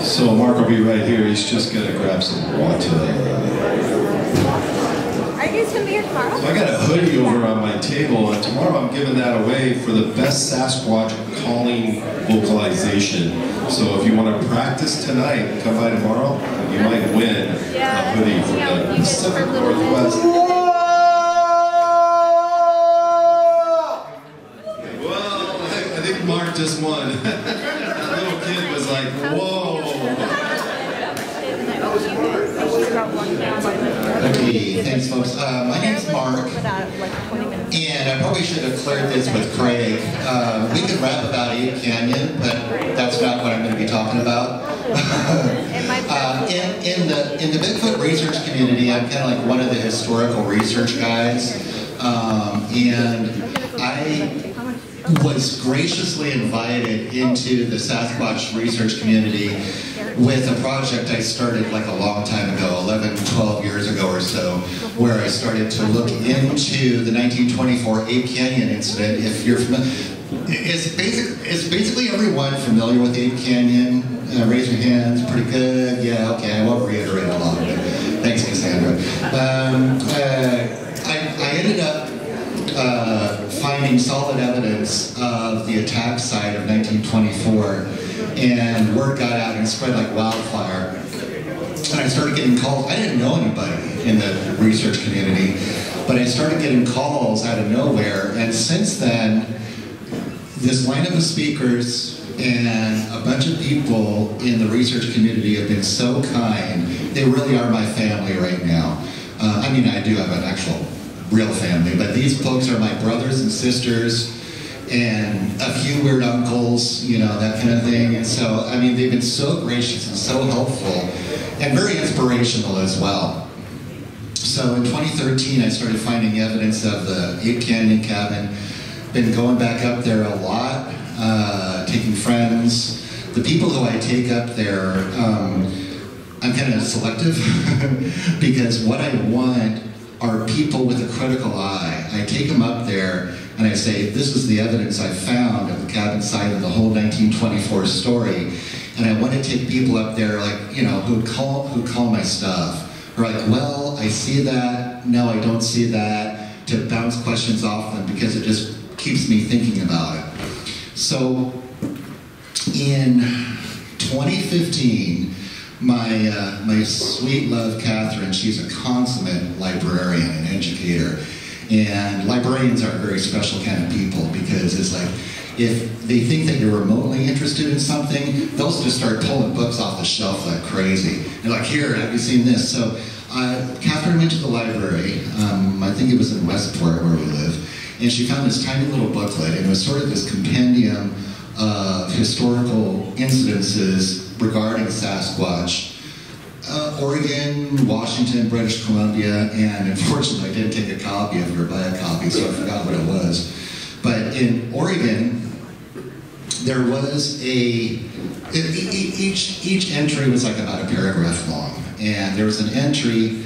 So Marc will be right here. He's just gonna grab some water. Are you guys gonna be here tomorrow? So I got a hoodie over on my table, and tomorrow I'm giving that away for the best Sasquatch calling vocalization. So if you want to practice tonight, come by tomorrow. You might win a hoodie from the Pacific Northwest. Well, I think Marc just won. That little kid was like, whoa. Okay, thanks folks. My name's Marc, and I probably should have cleared this with Craig. We could rap about Ape Canyon, but that's not what I'm going to be talking about. In the Bigfoot research community, I'm kind of like one of the historical research guys, and I was graciously invited into the Sasquatch research community with a project I started like a long time ago, 11, 12 years ago or so, where I started to look into the 1924 Ape Canyon incident. If you're familiar, is basically everyone familiar with Ape Canyon? Raise your hands, pretty good. Yeah, okay, I won't reiterate a lot of it. Thanks, Cassandra. I ended up finding solid evidence of the attack site of 1924, and word got out and spread like wildfire. And I started getting calls. I didn't know anybody in the research community, but I started getting calls out of nowhere, and since then, this lineup of speakers and a bunch of people in the research community have been so kind. They really are my family right now. I mean, I do have an actual real family, but these folks are my brothers and sisters and a few weird uncles, you know, that kind of thing. And so, I mean, they've been so gracious and so helpful and very inspirational as well. So in 2013, I started finding evidence of the Ape Canyon cabin. Been going back up there a lot, taking friends. The people who I take up there, I'm kind of selective because what I want are people with a critical eye. I take them up there and I say, this is the evidence I found of the cabin site of the whole 1924 story. And I want to take people up there, like, you know, who call my stuff. Or like, well, I see that, no, I don't see that, to bounce questions off them because it just keeps me thinking about it. So in 2015, my sweet love, Catherine, she's a consummate librarian and educator. And librarians are a very special kind of people because it's like, if they think that you're remotely interested in something, they'll just start pulling books off the shelf like crazy. They're like, here, have you seen this? So Catherine went to the library, I think it was in Westport where we live, and she found this tiny little booklet, and it was sort of this compendium of historical incidences regarding Sasquatch. Oregon, Washington, British Columbia, and unfortunately I didn't take a copy of it or buy a copy, so I forgot what it was. But in Oregon, there was each entry was like about a paragraph long, and there was an entry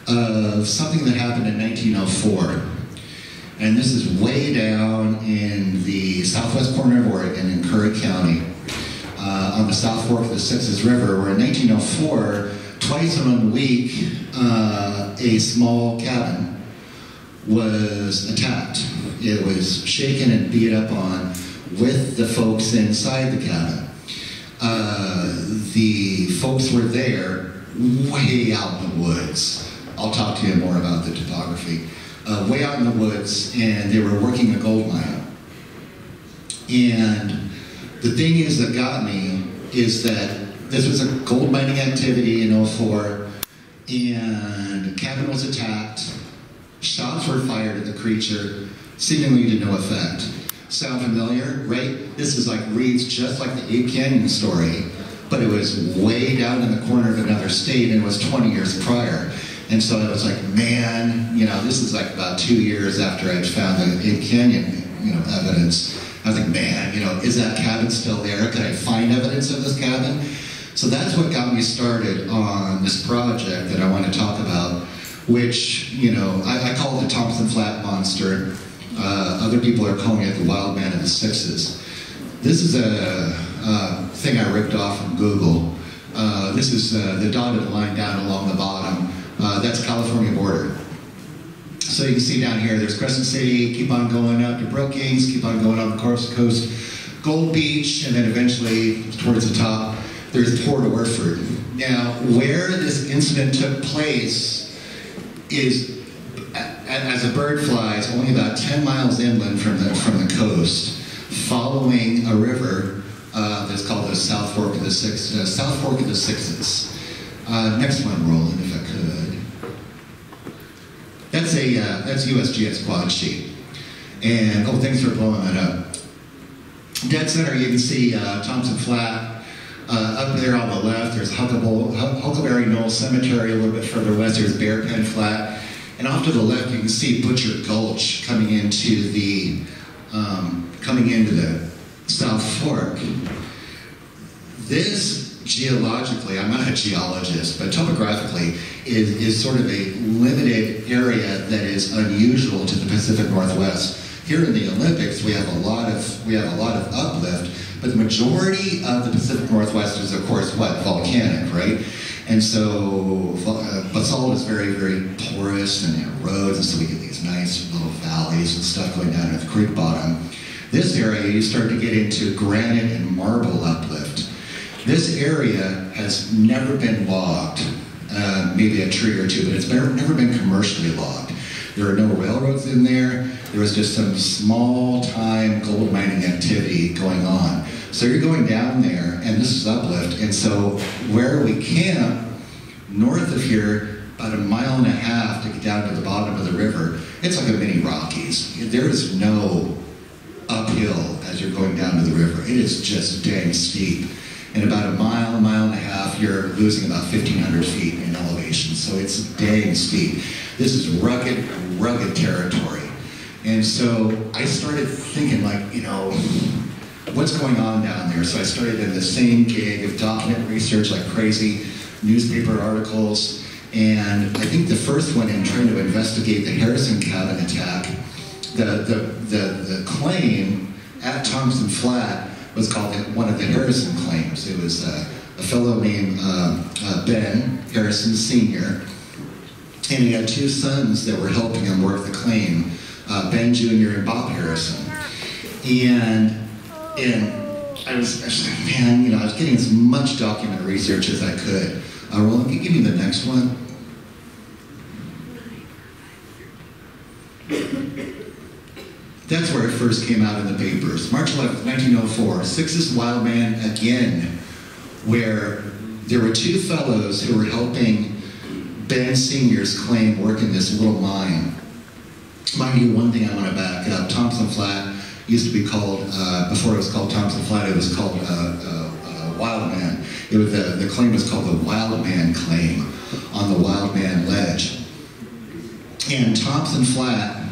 of something that happened in 1904. And this is way down in the southwest corner of Oregon in Curry County, on the South Fork of the Sixes River, where in 1904, twice in a week, a small cabin was attacked. It was shaken and beat up on with the folks inside the cabin. The folks were there way out in the woods. I'll talk to you more about the topography. Way out in the woods, and they were working a gold mine. And the thing is that got me is that this was a gold mining activity in '04, and the cabin was attacked, shots were fired at the creature, seemingly to no effect. Sound familiar, right? This is like, reads just like the Ape Canyon story, but it was way down in the corner of another state, and it was 20 years prior. And so I was like, man, you know, this is like about 2 years after I'd found the Ape Canyon, you know, evidence. I was like, man, you know, is that cabin still there? Could I find evidence of this cabin? So that's what got me started on this project that I want to talk about, which, you know, I call it the Thompson Flat Monster. Other people are calling it the Wild Man of the Sixes. This is a thing I ripped off from Google. This is the dotted line down along the bottom. That's California border. So you can see down here, there's Crescent City, keep on going up to Brookings, keep on going up the coast, Gold Beach, and then eventually towards the top, there's Port Orford. Now, where this incident took place is, as a bird flies, only about 10 miles inland from the coast, following a river that's called the South Fork of the Sixes. Next one, Roland, if I could. That's USGS quad sheet. And, oh, thanks for blowing that up. Dead center, you can see Thompson Flat. Up there on the left, there's Huckleberry Knoll Cemetery. A little bit further west, there's Bear Pen Flat. And off to the left, you can see Butcher Gulch coming into the South Fork. This, geologically, I'm not a geologist, but topographically, is sort of a limited area that is unusual to the Pacific Northwest. Here in the Olympics, we have a lot of uplift, but the majority of the Pacific Northwest is, of course, what? Volcanic, right? And so basalt is very, very porous and erodes, and so we get these nice little valleys and stuff going down at the creek bottom. This area, you start to get into granite and marble uplift. This area has never been logged, maybe a tree or two, but it's never been commercially logged. There are no railroads in there. There was just some small-time gold mining activity going on. So you're going down there, and this is uplift, and so where we camp, north of here, about 1.5 miles to get down to the bottom of the river, it's like a mini Rockies. There is no uphill as you're going down to the river. It is just dang steep. In about 1.5 miles, you're losing about 1,500 feet in elevation, so it's dang steep. This is rugged territory. And so I started thinking, like, you know, what's going on down there? So I started in the same gig of document research like crazy, newspaper articles, and I think the first one in trying to investigate the Harrison Cabin attack, the claim at Thompson Flat was called one of the Harrison claims. It was a fellow named Ben Harrison Sr., and he had 2 sons that were helping him work the claim, Ben Jr. and Bob Harrison. And I was like, man, you know, I was getting as much document research as I could. Roland, can you give me the next one? That's where it first came out in the papers. March 11th, 1904, Six's Wild Man again, where there were 2 fellows who were helping Ben Sr.'s claim work in this little mine. Mind you, one thing I want to back up, Thompson Flat used to be called, before it was called Thompson Flat, it was called Wild Man. The claim was called the Wild Man claim on the Wild Man ledge. And Thompson Flat,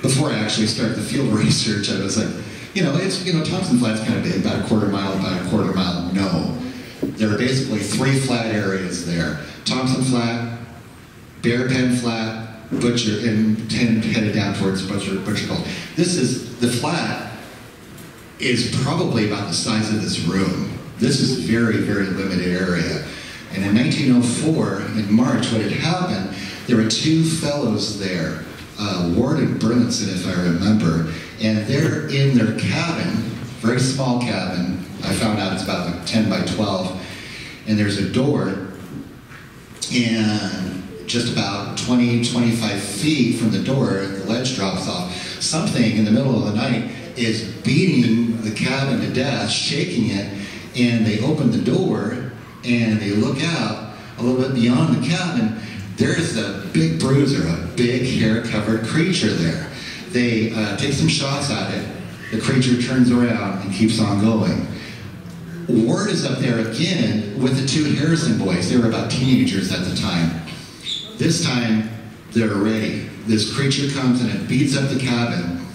before I actually started the field research, I was like, Thompson Flat's kind of big, about a quarter mile. No. There are basically 3 flat areas there. Thompson Flat, Bear Pen Flat, Butcher, and headed down towards Butcher Gulch. The flat is probably about the size of this room. This is a very, very limited area. And in 1904, in March, what had happened, there were 2 fellows there, Ward and Burlinson, if I remember, and they're in their cabin, very small cabin. I found out it's about like 10 by 12, and there's a door, and just about 20, 25 feet from the door, the ledge drops off. Something in the middle of the night is beating the cabin to death, shaking it, and they open the door, and they look out a little bit beyond the cabin. There's a big bruiser, a big hair-covered creature there. They take some shots at it. The creature turns around and keeps on going. Ward is up there again with the 2 Harrison boys. They were about teenagers at the time. This time, they're ready. This creature comes and it beats up the cabin.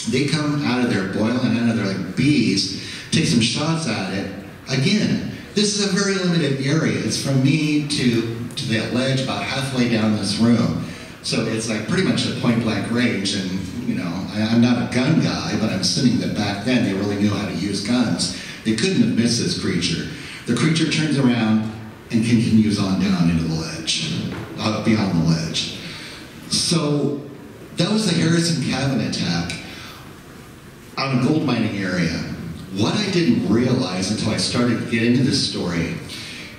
They come out of there, boiling out of there like bees, take some shots at it. Again, this is a very limited area. It's from me to that ledge about halfway down this room. So it's like pretty much a point-blank range, and you know, I'm not a gun guy, but I'm assuming that back then they really knew how to use guns. They couldn't have missed this creature. The creature turns around and continues on down into the ledge, beyond the ledge. So that was the Harrison cabin attack on a gold mining area. What I didn't realize until I started to get into this story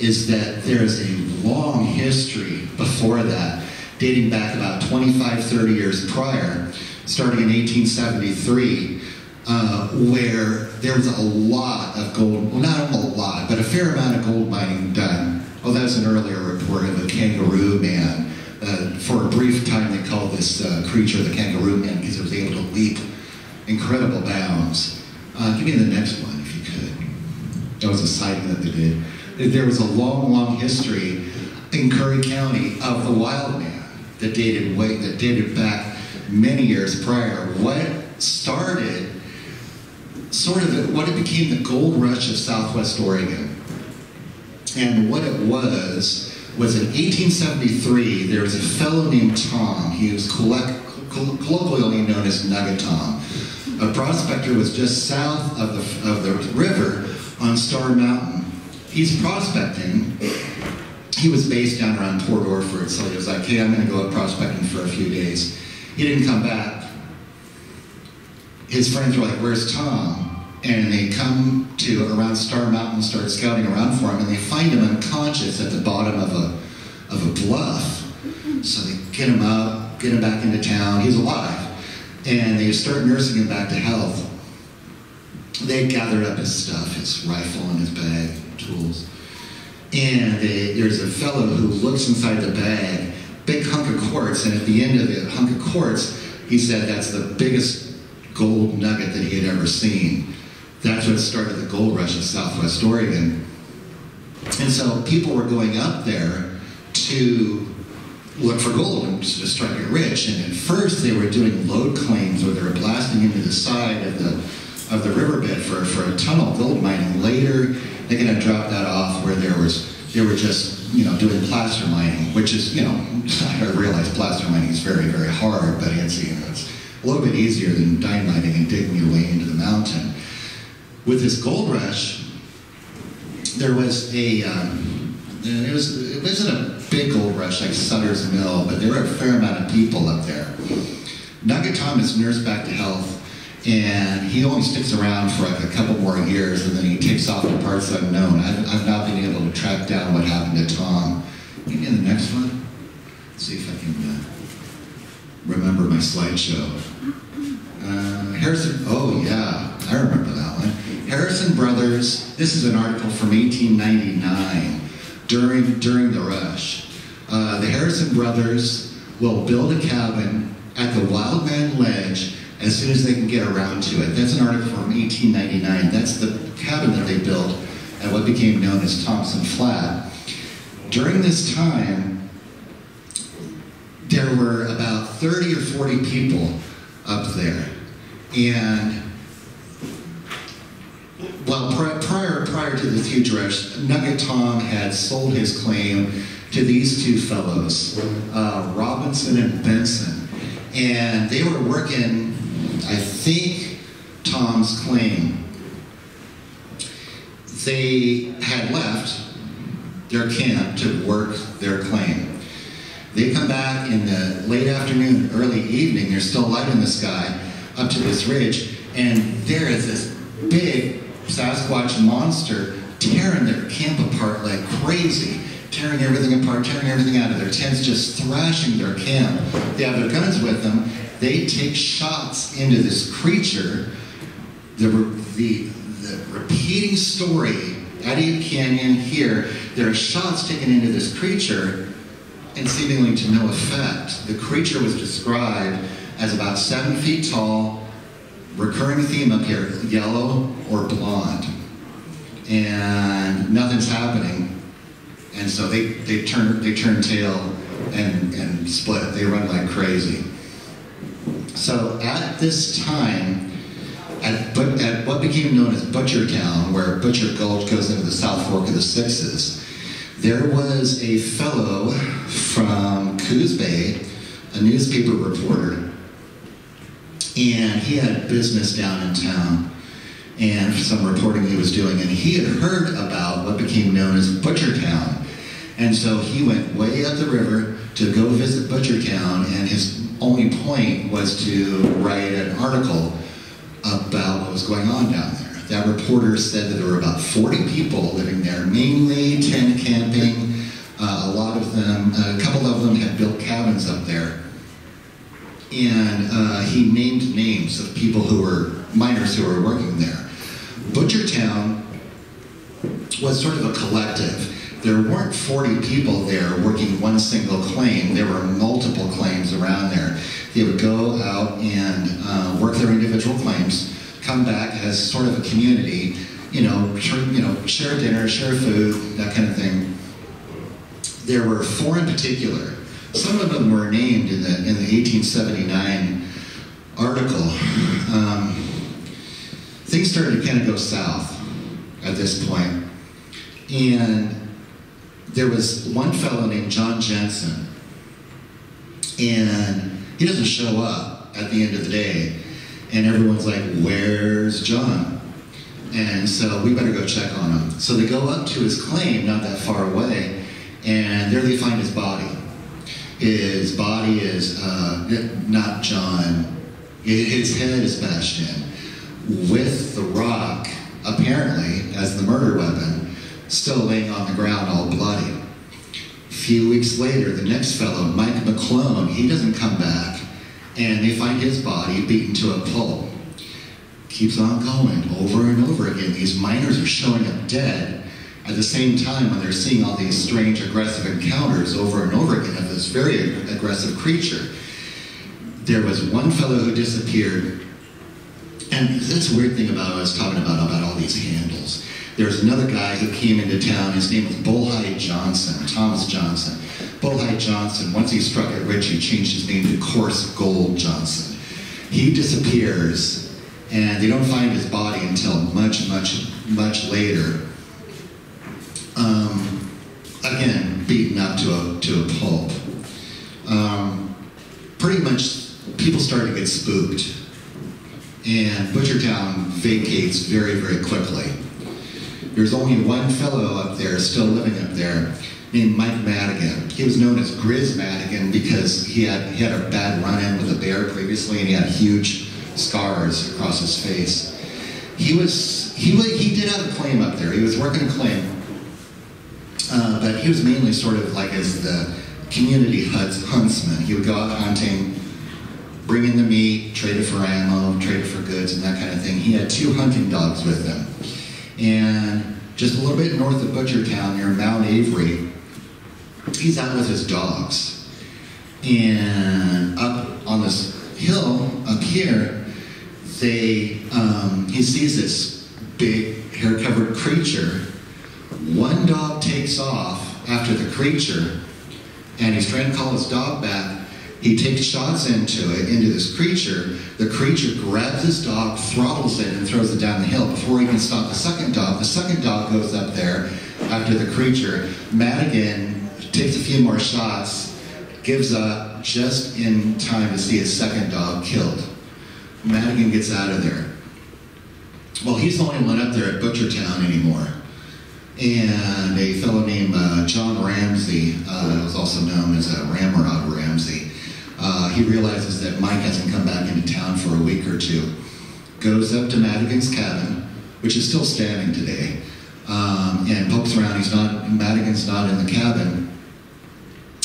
is that there is a long history before that, dating back about 25, 30 years prior, starting in 1873, where there was a lot of gold, well, not a lot, but a fair amount of gold mining done. Oh, that's an earlier report of the Kangaroo Man. For a brief time, they called this creature the Kangaroo Man because it was able to leap incredible bounds. Give me the next one, if you could. That was a sighting that they did. There was a long, long history in Curry County of the wild man that dated back many years prior. What started what it became the gold rush of Southwest Oregon. And what it was in 1873, there was a fellow named Tom. He was colloquially known as Nugget Tom. A prospector was just south of the river on Star Mountain. He's prospecting. He was based down around Port Orford, so he was like, hey, I'm going to go up prospecting for a few days. He didn't come back. His friends were like, where's Tom? And they come to around Star Mountain, start scouting around for him, and they find him unconscious at the bottom of a bluff. So they get him up, get him back into town. He's alive. And they start nursing him back to health. They gathered up his stuff, his rifle and his bag, tools. And there's a fellow who looks inside the bag, big hunk of quartz, and at the end of the hunk of quartz, he said that's the biggest gold nugget that he had ever seen. That's what started the gold rush of Southwest Oregon. And so people were going up there to look for gold and just try to get rich. And at first they were doing lode claims where they were blasting into the side of the riverbed for a tunnel gold mining. Later they're going to drop that off where they were just doing placer mining, which is I realize placer mining is very, very hard, but it's a little bit easier than dynamiting and digging your way into the mountain. With this gold rush, there was it wasn't a big gold rush like Sutter's Mill, but there were a fair amount of people up there. Nugget Tom is nursed back to health, and he only sticks around for like a couple more years, and then he takes off to parts unknown. I've not been able to track down what happened to Tom. Maybe in the next one, let's see if I can remember my slideshow. Harrison, oh yeah, I remember that one. Harrison Brothers, this is an article from 1899, during the rush. The Harrison Brothers will build a cabin at the Wild Man Ledge as soon as they can get around to it. That's an article from 1899. That's the cabin that they built at what became known as Thompson Flat. During this time, there were about 30 or 40 people up there. And, well, prior to this huge rush, Nugget Tom had sold his claim to these two fellows, Robinson and Benson. And they were working, I think, Tom's claim. They had left their camp to work their claim. They come back in the late afternoon, early evening, there's still light in the sky, up to this ridge, and there is this big Sasquatch monster tearing their camp apart like crazy, tearing everything apart, tearing everything out of their tents, just thrashing their camp. They have their guns with them. They take shots into this creature. The repeating story, Addy Canyon here, there are shots taken into this creature and seemingly to no effect. The creature was described as about 7 feet tall, recurring theme up here, yellow or blonde. And nothing's happening. And so they turn tail and split. They run like crazy. So at this time, at what became known as Butchertown, where Butcher Gulch goes into the South Fork of the Sixes, there was a fellow from Coos Bay, a newspaper reporter, and he had business down in town. and some reporting he was doing, and he had heard about what became known as Butchertown. And so he went way up the river to go visit Butchertown, and his only point was to write an article about what was going on down there. That reporter said that there were about 40 people living there, mainly tent camping. A lot of them, a couple of them had built cabins up there. And he named names of people who were miners who were working there. Butchertown was sort of a collective. There weren't 40 people there working one single claim. There were multiple claims around there. They would go out and work their individual claims, come back as sort of a community, share dinner, share food, that kind of thing. There were 4 in particular. Some of them were named in the 1879 article. Things started to kind of go south at this point. And there was one fellow named John Jensen, and he doesn't show up at the end of the day, and everyone's like, where's John? And so we better go check on him. So they go up to his claim, not that far away, and there they find his body. His body is not John. His head is bashed in with the rock, apparently, as the murder weapon, still laying on the ground all bloody. A few weeks later, the next fellow, Mike McClone, he doesn't come back, and they find his body beaten to a pulp. Keeps on going over and over again. These miners are showing up dead at the same time when they're seeing all these strange aggressive encounters over and over again of this very aggressive creature. There was one fellow who disappeared, and that's a weird thing about what I was talking about all these handles. There's another guy who came into town. His name was Bullhide Johnson, Thomas Johnson. Bullhide Johnson, once he struck it rich, he changed his name to Coarse Gold Johnson. He disappears, and they don't find his body until much, much, much later. Again, beaten up to a pulp. Pretty much, people start to get spooked, and Butchertown vacates very, very quickly. There's only one fellow up there, still living up there, named Mike Madigan. He was known as Grizz Madigan because he had a bad run-in with a bear previously, and he had huge scars across his face. He did have a claim up there. He was working a claim, but he was mainly sort of like as the community huntsman. He would go out hunting, bring in the meat, trade it for ammo, trade it for goods, and that kind of thing. He had 2 hunting dogs with him. And just a little bit north of Butchertown, near Mount Avery, he's out with his dogs. And up on this hill up here, he sees this big hair-covered creature. One dog takes off after the creature, and he's trying to call his dog back. He takes shots into this creature. The creature grabs his dog, throttles it, and throws it down the hill. Before he can stop the second dog goes up there after the creature. Madigan takes a few more shots, gives up just in time to see his second dog killed. Madigan gets out of there. Well, he's the only one up there at Butchertown anymore. And a fellow named John Ramsey, was also known as Ramrod Ramsey. He realizes that Mike hasn't come back into town for a week or two. Goes up to Madigan's cabin, which is still standing today, and pokes around. Madigan's not in the cabin,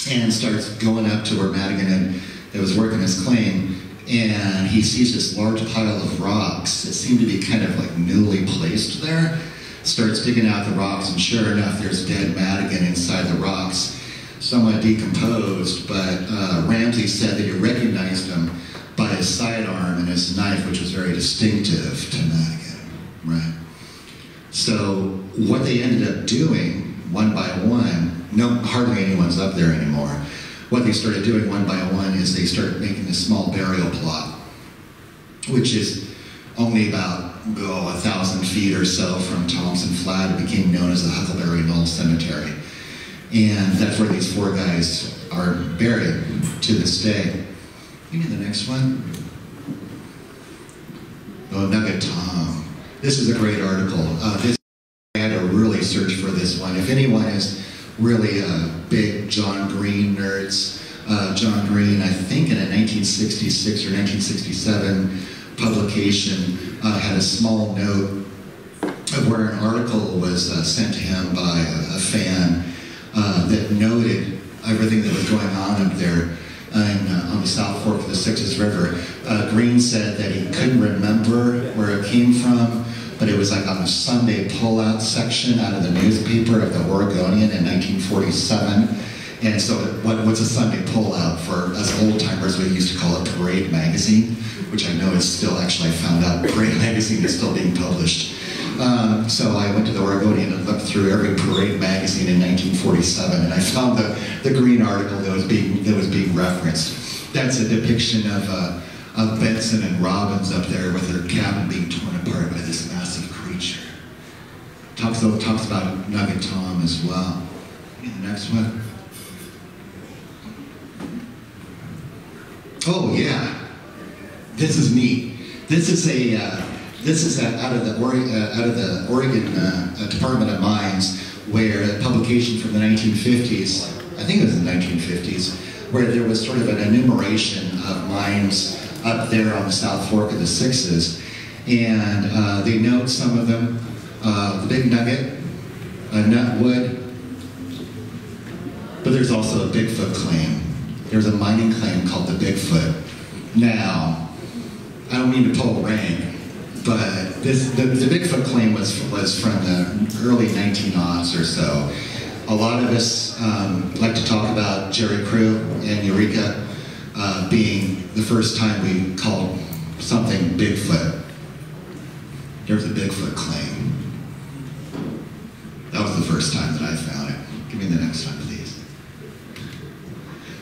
and starts going up to where Madigan was working his claim, and he sees this large pile of rocks that seem to be kind of like newly placed there. Starts digging out the rocks, and sure enough, there's dead Madigan inside the rocks, somewhat decomposed, but Ramsey said that he recognized him by his sidearm and his knife, which was very distinctive to Madigan, right? So what they ended up doing, one by one, hardly anyone's up there anymore. What they started doing one by one is they started making a small burial plot, which is only about 1,000 feet or so from Thompson Flat. It became known as the Huckleberry Knoll Cemetery. And that's where these 4 guys are buried to this day. Give me the next one. Oh, Nugget Tom. This is a great article. I had to really search for this one. If anyone is really big John Green nerds, John Green, I think in a 1966 or 1967 publication, had a small note of where an article was sent to him by a fan that noted everything that was going on up there on the South Fork of the Sixes River. Green said that he couldn't remember where it came from, but it was like on the Sunday pullout section out of the newspaper of the Oregonian in 1947. And so what's a Sunday pullout? For us old-timers, we used to call it Parade Magazine, which I know is still, actually I found out Parade Magazine is still being published. So I went to the Oregonian and looked through every Parade magazine in 1947, and I found the Green article that was being referenced. That's a depiction of Benson and Robbins up there with their cabin being torn apart by this massive creature. Talks about Nugget Tom as well. And the next one. Oh yeah, this is neat. This is out of the Oregon Department of Mines, where a publication from the 1950s, I think it was the 1950s, where there was sort of an enumeration of mines up there on the South Fork of the Sixes, and they note some of them: the Big Nugget, Nutwood, but there's also a Bigfoot claim. There's a mining claim called the Bigfoot. Now, I don't mean to pull rank, but the Bigfoot claim was from the early 1900s or so. A lot of us like to talk about Jerry Crew and Eureka being the first time we called something Bigfoot. There's a Bigfoot claim. That was the first time that I found it. Give me the next one, please.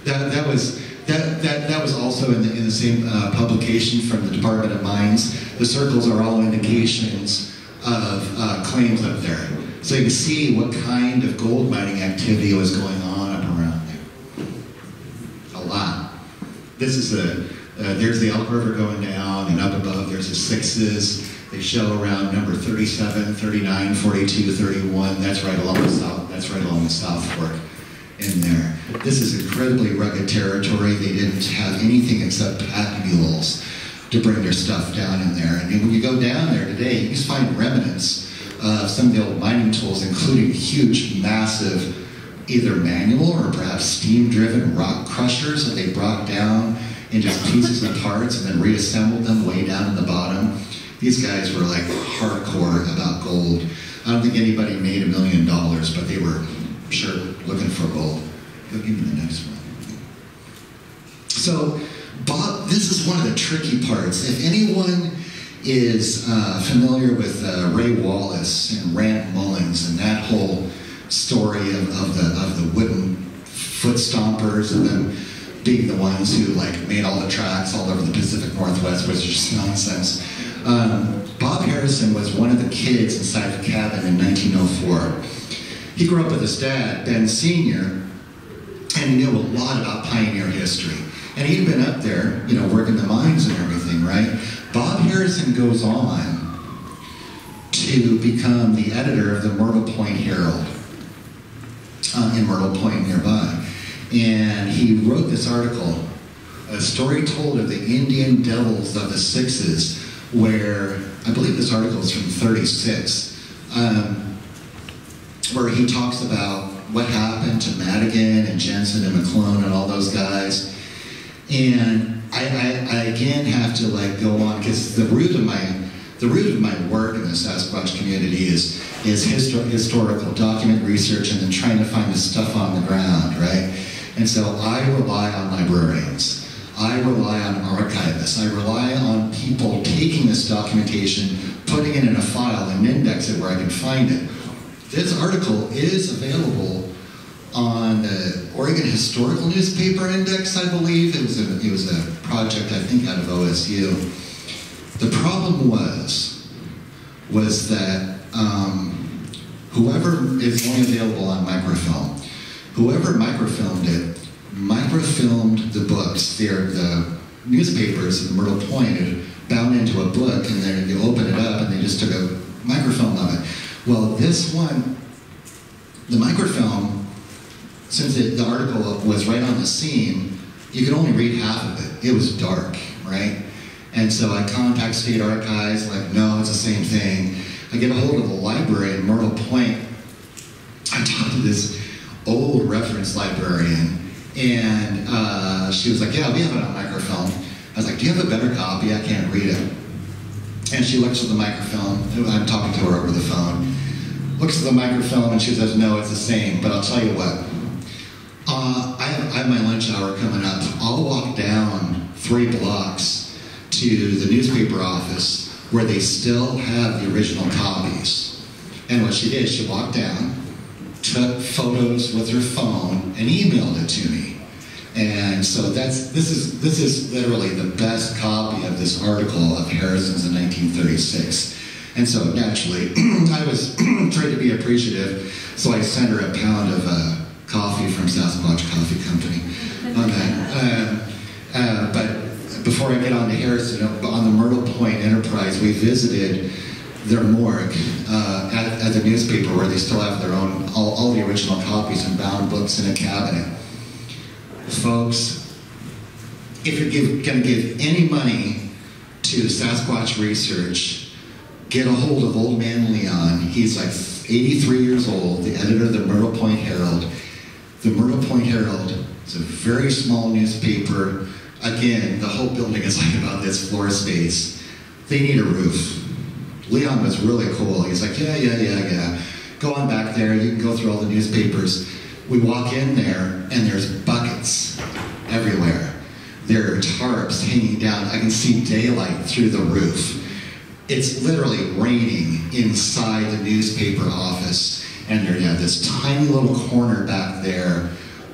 That was also in the same publication from the Department of Mines. The circles are all indications of claims up there. So you can see what kind of gold mining activity was going on up around there. A lot. This is there's the Elk River going down, and up above there's the Sixes. They show around number 37, 39, 42, 31. That's right along the south. That's right along the South Fork in there. This is incredibly rugged territory. They didn't have anything except pack mules to bring their stuff down in there. And when you go down there today, you can find remnants of some of the old mining tools, including huge, massive, either manual or perhaps steam-driven rock crushers that they brought down in just pieces and parts and then reassembled them way down in the bottom. These guys were like hardcore about gold. I don't think anybody made $1 million, but they were sure looking for gold. Go give me the next one. So, Bob, this is one of the tricky parts. If anyone is familiar with Ray Wallace and Rand Mullins and that whole story of the wooden foot stompers and them being the ones who like made all the tracks all over the Pacific Northwest, which is just nonsense. Bob Harrison was one of the kids inside the cabin in 1904. He grew up with his dad, Ben Sr., and he knew a lot about pioneer history. And he'd been up there, you know, working the mines and everything, right? Bob Harrison goes on to become the editor of the Myrtle Point Herald in Myrtle Point nearby. And he wrote this article, A Story Told of the Indian Devils of the Sixes, where, I believe this article is from 36, where he talks about what happened to Madigan and Jensen and McClone and all those guys. And I again have to like go on, because the root of my work in the Sasquatch community is historical document research and then trying to find the stuff on the ground, right? And so I rely on librarians. I rely on archivists. I rely on people taking this documentation, putting it in a file and index it where I can find it. This article is available on the Oregon Historical Newspaper Index, I believe. It was a project, I think, out of OSU. The problem was that whoever is only available on microfilm, whoever microfilmed it, microfilmed the books. The newspapers in Myrtle Point had bound into a book, and then you open it up, and they just took a Well, this one, the microfilm, since the article was right on the scene, you could only read half of it. It was dark, right? And so I contact State Archives, like, no, it's the same thing. I get a hold of the library in Myrtle Point. I talked to this old reference librarian, and she was like, yeah, we have it on microfilm. I was like, do you have a better copy? I can't read it. And she looks at the microfilm. I'm talking to her over the phone. Looks at the microfilm and she says, no, it's the same, but I'll tell you what. I have my lunch hour coming up. I'll walk down 3 blocks to the newspaper office where they still have the original copies. And what she did, she walked down, took photos with her phone, and emailed it to me. And so this is literally the best copy of this article of Harrison's in 1936. And so naturally, I was trying to be appreciative, so I sent her a pound of coffee from Sasquatch Coffee Company on that. But before I get on to Harrison, on the Myrtle Point Enterprise, we visited their morgue at the newspaper where they still have their own, all the original copies and bound books in a cabinet. Folks, if you're going to give any money to Sasquatch research, get a hold of Old Man Leon. He's like 83 years old, the editor of the Myrtle Point Herald. The Myrtle Point Herald is a very small newspaper. Again, the whole building is like about this floor space. They need a roof. Leon was really cool. He's like, yeah. Go on back there, you can go through all the newspapers. We walk in there, and there's buckets everywhere. There are tarps hanging down. I can see daylight through the roof. It's literally raining inside the newspaper office. And there you have this tiny little corner back there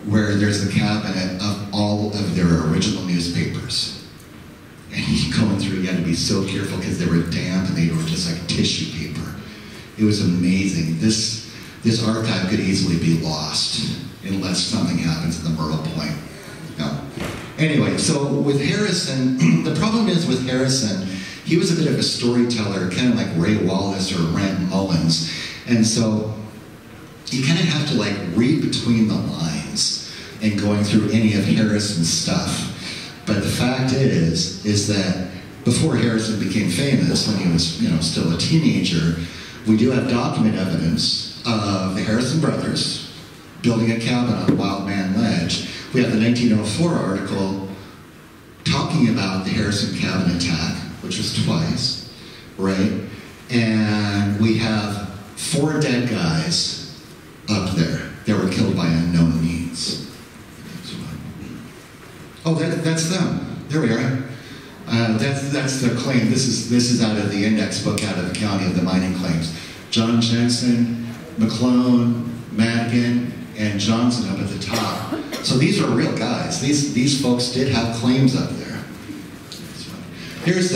where there's the cabinet of all of their original newspapers. And going through, you had to be so careful because they were damp and they were just like tissue paper. It was amazing. This archive could easily be lost unless something happens at the Myrtle Point. No. Anyway, so with Harrison, the problem is with Harrison, he was a bit of a storyteller, kind of like Ray Wallace or Rand Mullins. And so you kind of have to like read between the lines and going through any of Harrison's stuff. But the fact is that before Harrison became famous, when he was, still a teenager, we do have document evidence of the Harrison brothers building a cabin on Wild Man Ledge. We have the 1904 article talking about the Harrison cabin attack, which was twice, right? And we have 4 dead guys up there that were killed by unknown means. Oh, that's them. There we are. That's their claim. This is out of the index book out of the county of the mining claims. John Jensen, McClone, Madigan, and Johnson up at the top. So these are real guys. These folks did have claims up there. Here's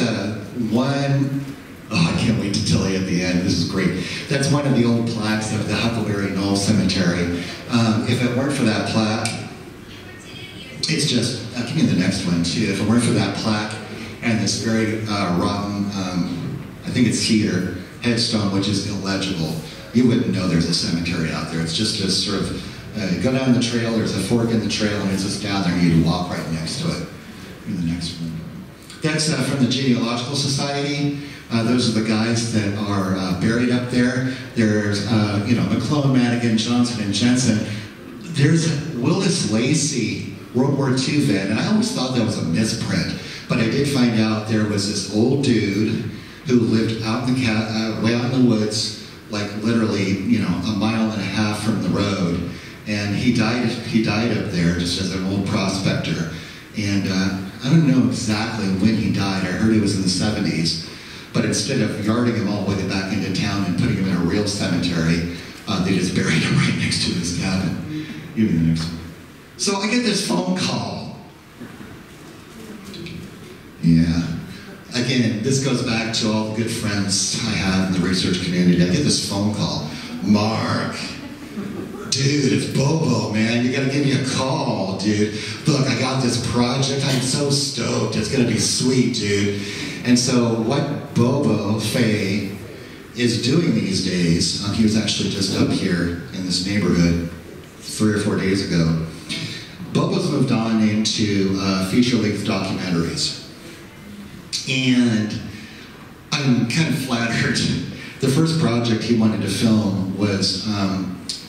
one. Oh, I can't wait to tell you at the end. This is great. That's one of the old plaques of the Huckleberry Knoll Cemetery. If it weren't for that plaque, it's just, give me the next one too. If it weren't for that plaque and this very rotten, I think it's cedar, headstone, which is illegible, you wouldn't know there's a cemetery out there. It's just a sort of, go down the trail, there's a fork in the trail, and it's just down there, and you walk right next to it. Give me the next one. That's from the Genealogical Society. Those are the guys that are buried up there. There's, McClone, Madigan, Johnson, and Jensen. There's Willis Lacey, World War II vet, and I always thought that was a misprint, but I did find out there was this old dude who lived out in the way out in the woods, like literally, a mile and a half from the road, and he died up there just as an old prospector. And I don't know exactly when he died. I heard it was in the 70s. But instead of yarding him all the way back into town and putting him in a real cemetery, they just buried him right next to his cabin. Give me the next one. So I get this phone call. Yeah. Again, this goes back to all the good friends I have in the research community. I get this phone call. Marc, dude, it's Bobo, man. You gotta give me a call, dude. Look, I got this project. I'm so stoked. It's gonna be sweet, dude. And so what Bobo Faye is doing these days. He was actually just up here in this neighborhood 3 or 4 days ago. Bubba's moved on into feature-length documentaries. And I'm kind of flattered. The first project he wanted to film was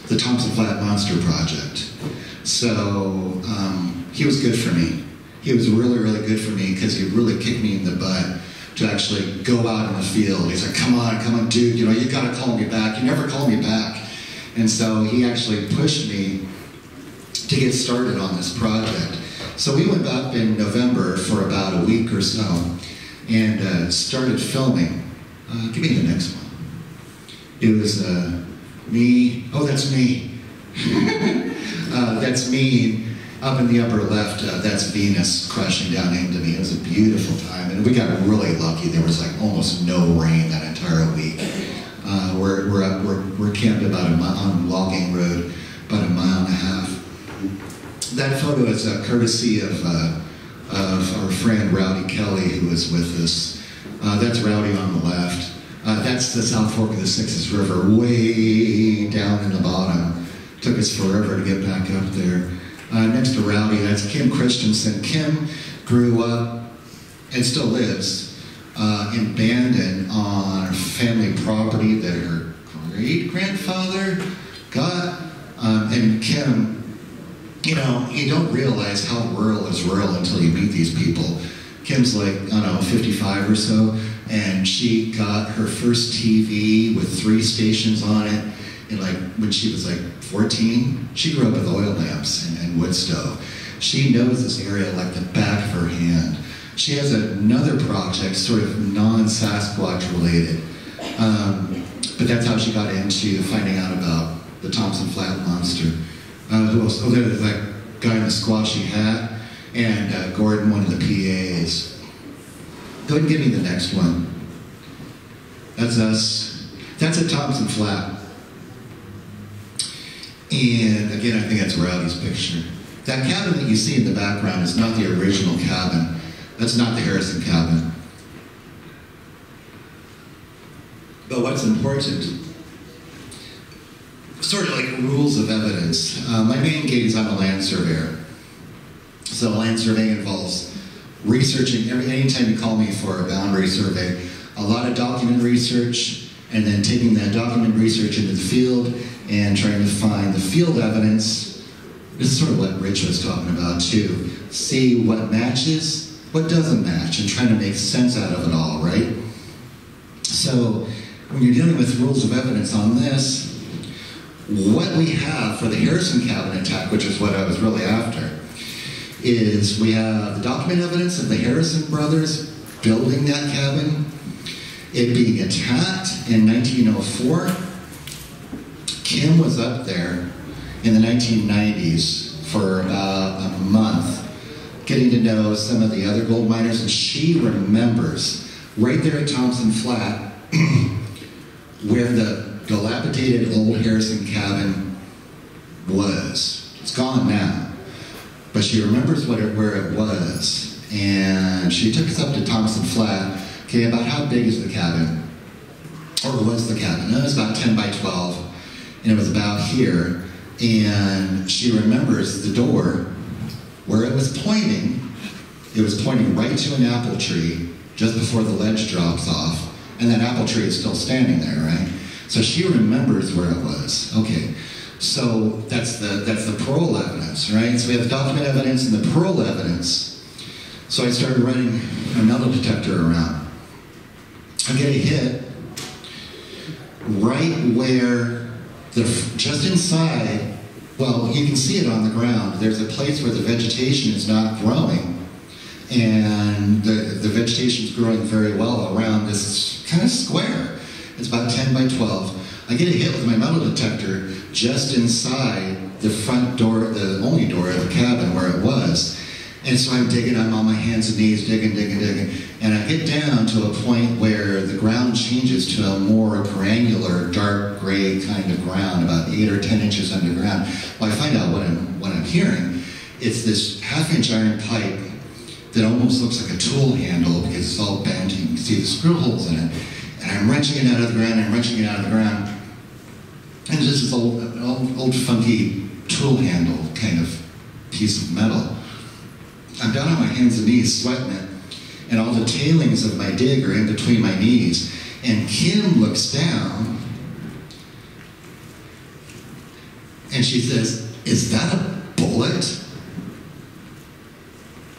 the Thompson Flat Monster Project. So he was good for me. He was really, really good for me because he really kicked me in the butt to actually go out in the field. He's like, come on, dude, you know, you gotta call me back. You never call me back. And so he actually pushed me to get started on this project. So we went up in November for about a week or so and started filming. Give me the next one. It was me, oh, that's me. That's me up in the upper left, that's Venus crashing down into me. It was a beautiful time, and we got really lucky. There was like almost no rain that entire week. We're camped about on Logging Road, about 1.5 miles. That photo is courtesy of our friend Rowdy Kelly, who was with us. That's Rowdy on the left. That's the South Fork of the Sixes River, way down in the bottom. Took us forever to get back up there. Next to Rowdy, that's Kim Christensen. Kim grew up and still lives in Bandon on a family property that her great-grandfather got. And Kim, you know, you don't realize how rural is rural until you meet these people. Kim's like, I don't know, 55 or so, and she got her first TV with 3 stations on it. And like when she was like 14, she grew up with oil lamps and wood stove. She knows this area like the back of her hand. She has another project, sort of non-Sasquatch related, but that's how she got into finding out about the Thompson Flat Monster. Who else? Oh, there's that guy in the squashy hat, and Gordon, one of the PAs. Go ahead and give me the next one. That's us. That's at Thompson Flat. And again, I think that's Rowdy's picture. That cabin that you see in the background is not the original cabin. That's not the Harrison cabin. But what's important, sort of like rules of evidence. My main gig is I'm a land surveyor. So land surveying involves researching, anytime you call me for a boundary survey, a lot of document research, and then taking that document research into the field and trying to find the field evidence. This is sort of what Rich was talking about too. See what matches, what doesn't match, and trying to make sense out of it all, right? So when you're dealing with rules of evidence on this, what we have for the Harrison cabin attack, which is what I was really after, is we have the document evidence of the Harrison brothers building that cabin, it being attacked in 1904. Kim was up there in the 1990s for about a month, getting to know some of the other gold miners, and she remembers right there at Thompson Flat where the dilapidated old Harrison cabin was. It's gone now, but she remembers where it was, and she took us up to Thompson Flat. Okay, about how big is the cabin? Or was the cabin? It was about 10 by 12. And it was about here, and she remembers the door where it was pointing. It was pointing right to an apple tree just before the ledge drops off, and that apple tree is still standing there, right? So she remembers where it was. Okay, so that's the parole evidence, right? So we have the document evidence and the parole evidence. So I started running a metal detector around. I get a hit right where just inside, well, you can see it on the ground. There's a place where the vegetation is not growing, and the vegetation is growing very well around this kind of square. It's about 10 by 12. I get a hit with my metal detector just inside the front door, the only door of the cabin where it was. And so I'm digging, I'm on my hands and knees, digging, and I get down to a point where the ground changes to a more granular, dark gray kind of ground, about 8 or 10 inches underground. Well, I find out what I'm hearing. It's this half-inch iron pipe that almost looks like a tool handle because it's all bent and you can see the screw holes in it. And I I'm wrenching it out of the ground, I'm wrenching it out of the ground. And it's this old funky tool handle kind of piece of metal. I'm down on my hands and knees sweating it, and all the tailings of my dig are in between my knees. And Kim looks down, and she says, "Is that a bullet?"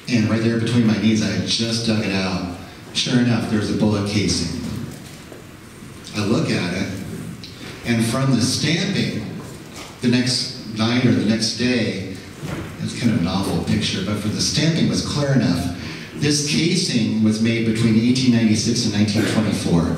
And right there between my knees, I had just dug it out. Sure enough, there's a bullet casing. I look at it, and from the stamping, the next night or the next day, it's kind of a novel picture, but for the stamping was clear enough. This casing was made between 1896 and 1924.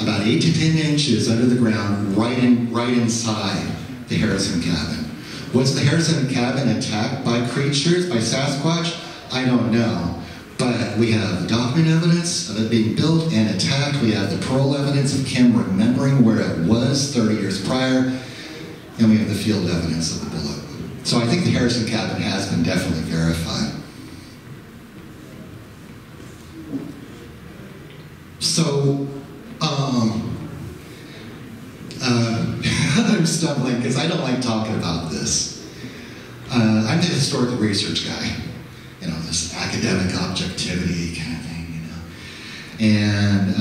About 8 to 10 inches under the ground, right inside the Harrison cabin. Was the Harrison cabin attacked by creatures, by Sasquatch? I don't know. But we have document evidence of it being built and attacked. We have the parole evidence of Kim remembering where it was 30 years prior. And we have the field evidence of the bullet. So I think the Harrison cabin has been definitely verified. So, I'm stumbling because I don't like talking about this. I'm the historical research guy, you know, this academic objectivity kind of thing, you know. And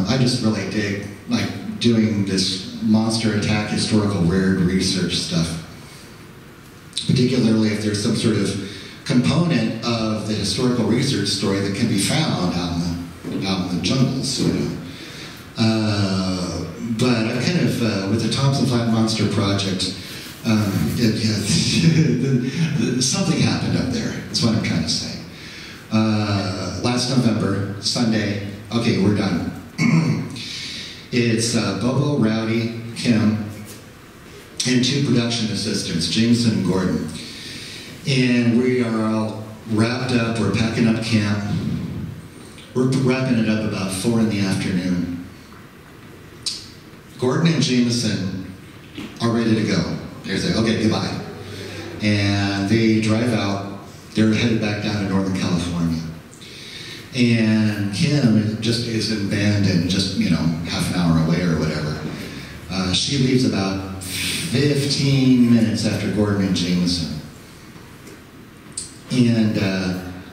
I just really dig like doing this monster attack historical weird research stuff, particularly if there's some sort of component of the historical research story that can be found out in the jungles, you know. But I've kind of, with the Thompson Flat Monster Project, something happened up there. That's what I'm trying to say. Last November, Sunday, okay, we're done. It's Bobo, Rowdy, Kim, and 2 production assistants, Jameson and Gordon. And we are all wrapped up, we're packing up camp. We're wrapping it up about 4 in the afternoon. Gordon and Jameson are ready to go. They're saying, okay, goodbye. And they drive out. They're headed back down to Northern California. And Kim just is abandoned, just, you know, half an hour away or whatever. She leaves about 15 minutes after Gordon and Jameson. And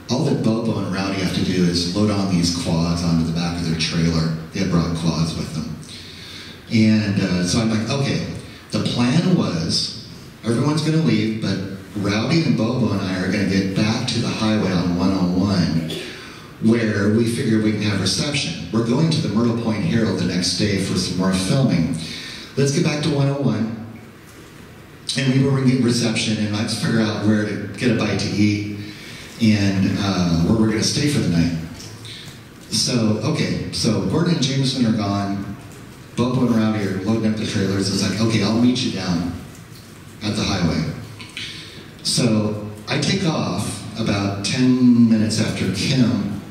all that Bobo and Rowdy have to do is load on these quads onto the back of their trailer. They had brought quads with them. And so I'm like, okay, the plan was everyone's going to leave, but Rowdy and Bobo and I are going to get back to the highway on 101, where we figure we can have reception. We're going to the Myrtle Point Herald the next day for some more filming. Let's get back to 101, and we were getting reception, and let's figure out where to get a bite to eat, and where we're going to stay for the night. So, okay, so Gordon and Jameson are gone. Bobo and Rowdy are loading up the trailers. It's like, okay, I'll meet you down at the highway. So I take off about 10 minutes after Kim,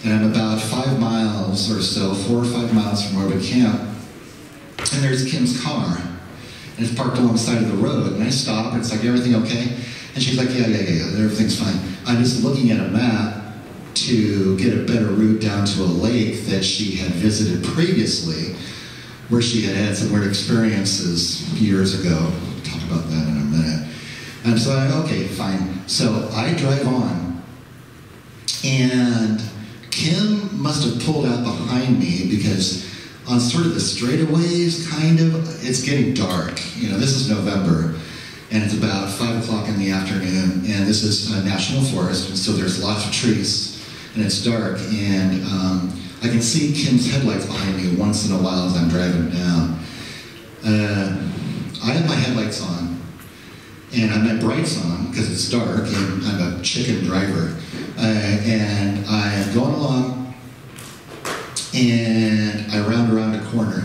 and I'm about 5 miles or so, 4 or 5 miles from where we camp, and there's Kim's car, and it's parked alongside of the road, and I stop, and it's like, everything okay? And she's like, yeah, everything's fine. I'm just looking at a map to get a better route down to a lake that she had visited previously, where she had had some weird experiences years ago. We'll talk about that in a minute. And so I, okay, fine. So I drive on, and Kim must have pulled out behind me because on sort of the straightaways, kind of, it's getting dark. You know, this is November, and it's about 5 o'clock in the afternoon, and this is a national forest, and so there's lots of trees, and it's dark, and I can see Kim's headlights behind me once in a while as I'm driving down. I have my headlights on, and I have my brights on because it's dark, and I'm a chicken driver. And I am going along, and I round around a corner.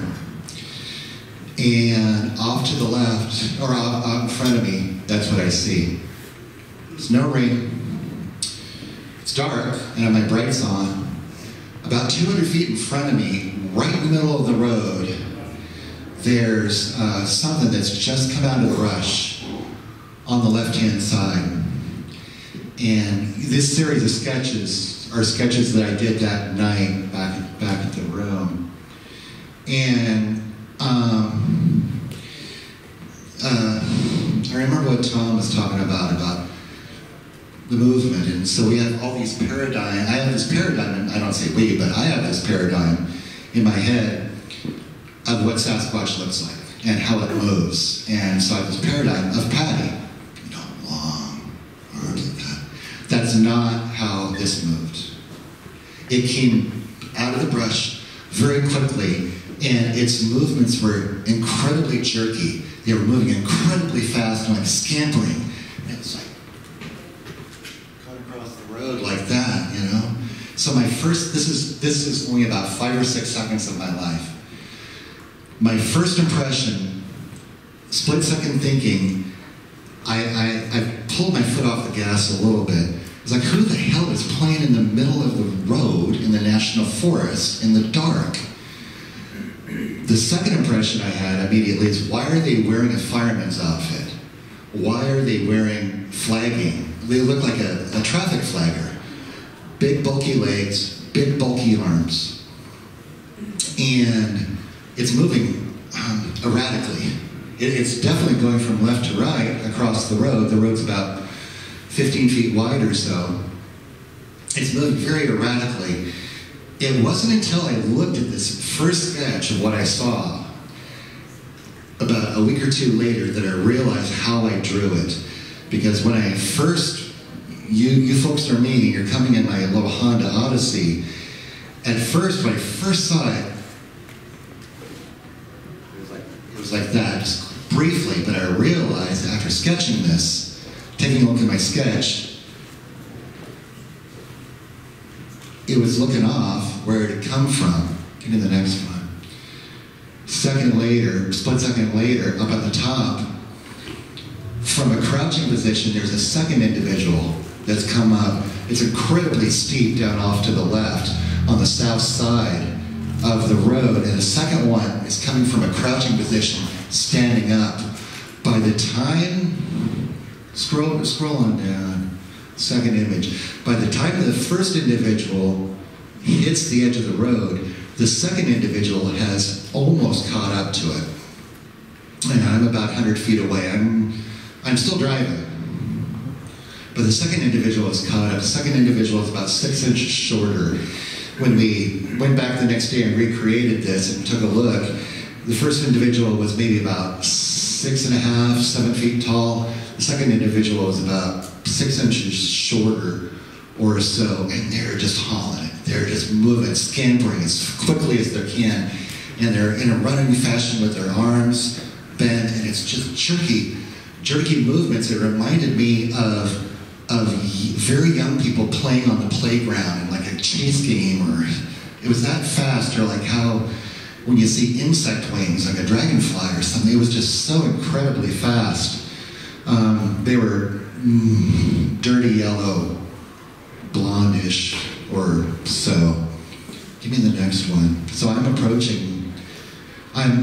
And off to the left, or out in front of me, that's what I see. There's no rain. It's dark, and I have my brights on. About 200 feet in front of me, right in the middle of the road, there's something that's just come out of the brush on the left-hand side. And this series of sketches are sketches that I did that night back at the And I remember what Tom was talking about the movement. And so we have all these paradigms. I have this paradigm, and I don't say we, but I have this paradigm in my head of what Sasquatch looks like and how it moves. And so I have this paradigm of Patty, long arms like that. That's not how this moved. It came out of the brush very quickly, and its movements were incredibly jerky. They were moving incredibly fast and like scampering. And it was like, cut across the road like that, you know? So my first, this is only about 5 or 6 seconds of my life. My first impression, split-second thinking, I pulled my foot off the gas a little bit. It's like, who the hell is playing in the middle of the road in the national forest in the dark? The second impression I had immediately is, why are they wearing a fireman's outfit? Why are they wearing flagging? They look like a traffic flagger. Big bulky legs, big bulky arms. And it's moving erratically. It's definitely going from left to right across the road. The road's about 15 feet wide or so. It's moving very erratically. It wasn't until I looked at this first sketch of what I saw about a week or two later that I realized how I drew it. Because when I first, you folks are meeting, you're coming in my little Honda Odyssey. At first, when I first saw it, it was like that, just briefly, but I realized after sketching this, taking a look at my sketch, it was looking off where it had come from. Give me the next one. Split second later, up at the top, from a crouching position, there's a second individual that's come up. It's incredibly steep down off to the left on the south side of the road, and the second one is coming from a crouching position, standing up. By the time, scroll on down, second image. By the time the first individual hits the edge of the road, the second individual has almost caught up to it. And I'm about 100 feet away. I'm still driving. But the second individual is caught up. The second individual is about 6 inches shorter. When we went back the next day and recreated this and took a look, the first individual was maybe about 6.5, 7 feet tall. The second individual was about 6 inches shorter or so, and they're just hauling it. They're just moving, scampering as quickly as they can, and they're in a running fashion with their arms bent, and it's just jerky movements. It reminded me of very young people playing on the playground in like a chase game, or it was that fast, or like how when you see insect wings, like a dragonfly or something, it was just so incredibly fast. They were dirty yellow, blondish, or so. Give me the next one. So I'm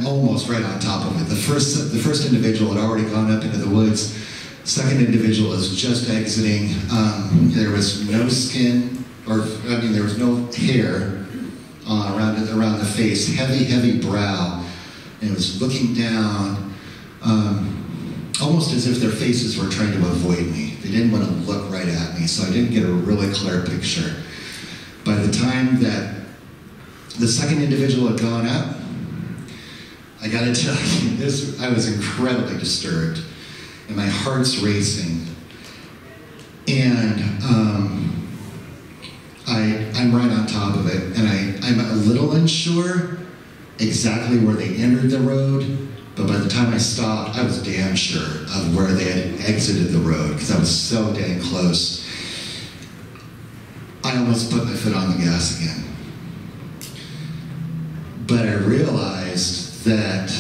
almost right on top of it. The first individual had already gone up into the woods. Second individual is just exiting. There was no skin, there was no hair around the face. Heavy brow. And it was looking down, almost as if their faces were trying to avoid me. They didn't want to look right at me, so I didn't get a really clear picture. By the time that the second individual had gone up, I gotta tell you, I was incredibly disturbed, and my heart's racing. And I'm right on top of it, and I'm a little unsure exactly where they entered the road, but by the time I stopped, I was damn sure of where they had exited the road, because I was so dang close. I almost put my foot on the gas again. But I realized that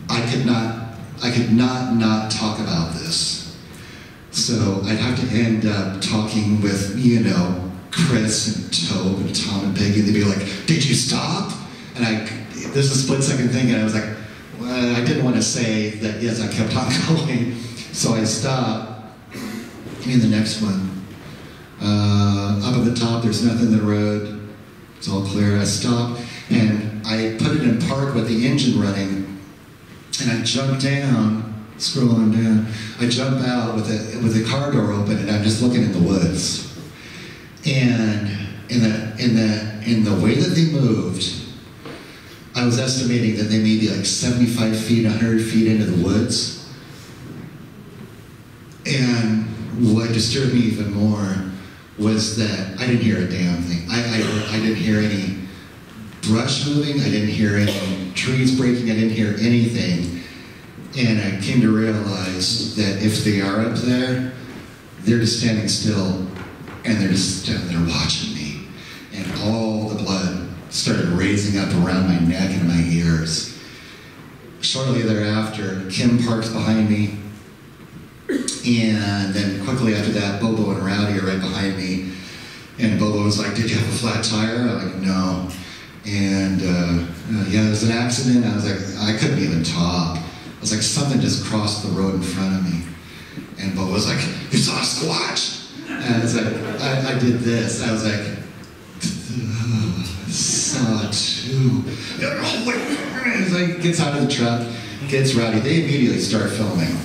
I could not talk about this. So I'd have to end up talking with, Chris and Tobe and Tom and Peggy, and they'd be like, "Did you stop?" And this is a split-second thing, and I was like, well, I didn't want to say that, yes, I kept on going. So I stopped. Give me the next one. Up at the top, there's nothing in the road. It's all clear. I stopped. And I put it in park with the engine running, and I jump down, scrolling down. I jump out with the car door open, and I'm just looking in the woods. And in the way that they moved, I was estimating that they may be like 75 feet, 100 feet into the woods. And what disturbed me even more was that I didn't hear a damn thing. I didn't hear any brush moving, I didn't hear any trees breaking, I didn't hear anything. And I came to realize that if they are up there, they're just standing still, and they're just standing there watching me. And all the blood started raising up around my neck and my ears. Shortly thereafter, Kim parks behind me, and then quickly after that, Bobo and Rowdy are right behind me. And Bobo was like, "Did you have a flat tire?" I'm like, "No." And yeah, there was an accident. I was like, I couldn't even talk. I was like, something just crossed the road in front of me. And Bobo was like, "You saw a Squatch?" And I was like, I did this. I was like, "Saw two." He's like, gets out of the truck, gets Rowdy. They immediately start filming.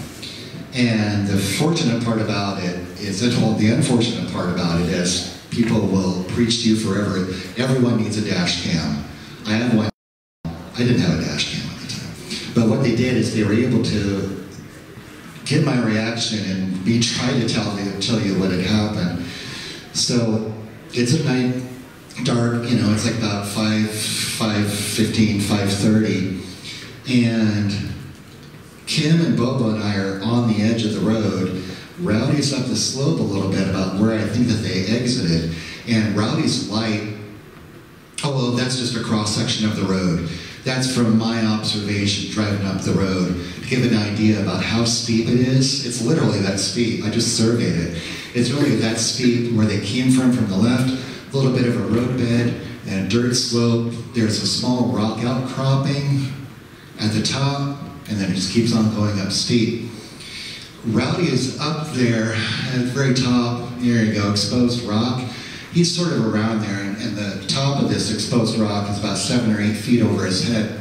And the fortunate part about it is, the unfortunate part about it is, people will preach to you forever. Everyone needs a dash cam. I have one. I didn't have a dash cam at the time. But what they did is they were able to get my reaction and try to tell you what had happened. So it's at night, dark, it's like about 5:15, 5:30. And Kim and Bobo and I are on the edge of the road. Rowdy's up the slope a little bit about where I think that they exited. And Rowdy's light, well, that's just a cross-section of the road. That's from my observation driving up the road. To give an idea about how steep it is, it's literally that steep. I just surveyed it. It's really that steep where they came from the left, a little bit of a roadbed and a dirt slope. There's a small rock outcropping at the top, and then it just keeps on going up steep. Rowdy is up there at the very top. There you go, exposed rock. He's sort of around there, and the top of this exposed rock is about 7 or 8 feet over his head.